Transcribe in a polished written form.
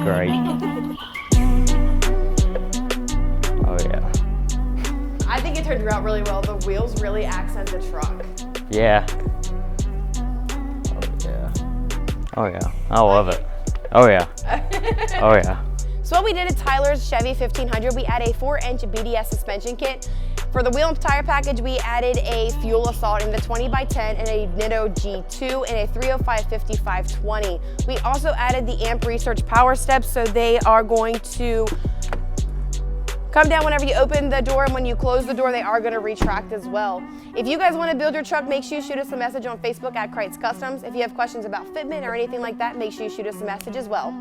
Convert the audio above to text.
great. Oh yeah. I think it turned out really well. The wheels really accent the truck. Yeah. Oh yeah. Oh yeah. I love it. Oh yeah. Oh yeah. So what we did at Tyler's Chevy 1500, we added a 4-inch BDS suspension kit. For the wheel and tire package, we added a fuel Assault in the 20x10 and a Nitto G2 and a 305/55/20. We also added the Amp Research power steps, so they are going to come down whenever you open the door, and when you close the door, they are going to retract as well. If you guys want to build your truck, make sure you shoot us a message on Facebook at Krietz Customs. If you have questions about fitment or anything like that, make sure you shoot us a message as well.